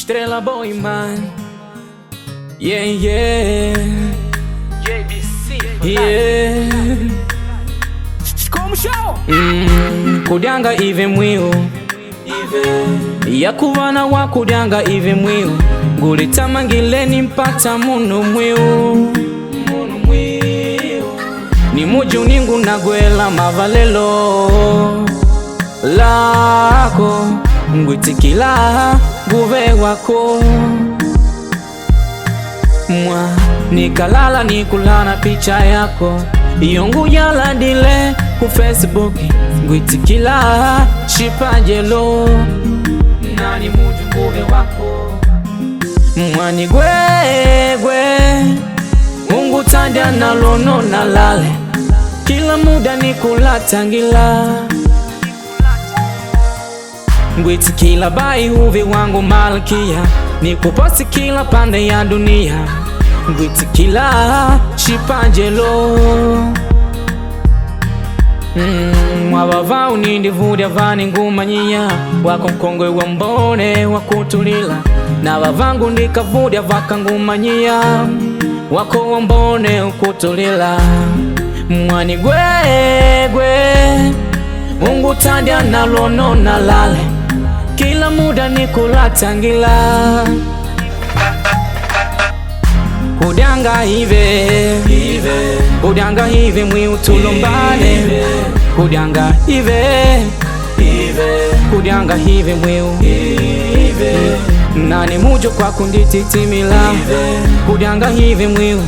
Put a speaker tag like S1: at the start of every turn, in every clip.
S1: Estrela boy man. Yeah, yeah.
S2: JBC.
S1: Yeah.
S2: Como show?
S1: Kudyanga ive mwiu yakuvana wa kudyanga ive mwiu ngulitamangileni mpata muno mwiu ni muji uningu nagwela mavalelo lako ngwitikila guve wako mwa nikalala nikulana picha yako iyongu yalandile ku Facebook ngwitikila shipajelo nani muji nguve wako mwani gwegwe Mungu tandya nalono nalale kila muda nikulatangila ngwitikila bai huvi wangu malkia nikuposti kila pande ya dunia ngwitikila shipajelo mwabava unindi vudya vani ngumanyia wako mkongwe wa mbone wakutulila na bavangu ndikavudya vaka ngumanyia wako wa mbone ukutulila mwani gwegwe Mungu tandya nalono nalale kila muda nikulatangila kudyanga hive kudyanga hive mwiu tulombane kudyanga hive kudyanga hive mwiu nani mujo kwa kundititimila kudyanga hive mwiu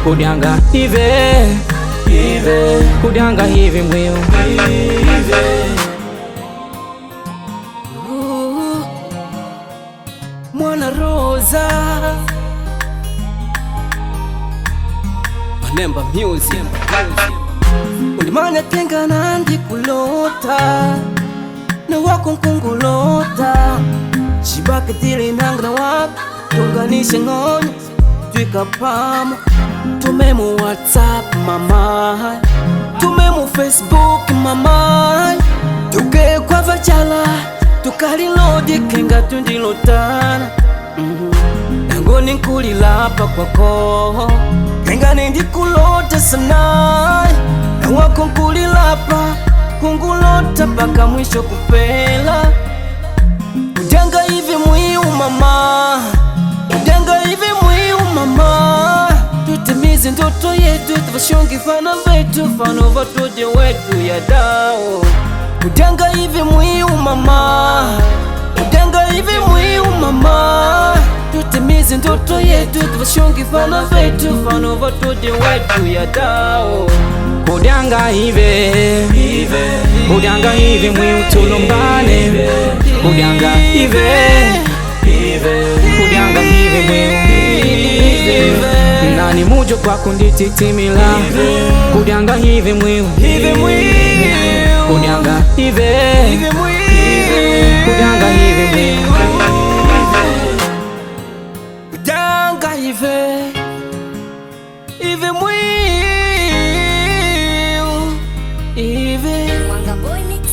S1: kudyanga hive kudyanga hive mwiu
S2: Mwana Rosa Manemba Music Ulimanya tenga nandi kulota na wako nkungulota shibaka tili nanga na wako tunganishe ngonyo twika pamo tumemu WhatsApp mama tumemu Facebook mama tuke kwa vachala tukalilodi kenga tundilotana nango ninkulilapa kwako kenga nindikulota sana na wako nkulilapa kungulota paka mwisho kupela kudyanga hivi mwiu mama kudyanga hivi mwiu mama tutimize ndoto yetu tuvashongi fana vetu fano vatuje wetu ya dao kudyanga hivi mwiu mama kudyanga hivi mwiu mama tutimize ndoto yetu tuvashongi fana vetu fano vatuje wetu ya dao
S1: kudyanga hive kudyanga hive mwiu tulombane kudyanga hive kudyanga hive mwiu nani mujo kwa kundititimila kudyanga hive mwiu kudyanga hive kudyanga hive mwiu
S2: kudyanga hive hive mwiu
S3: Wanga boy mix.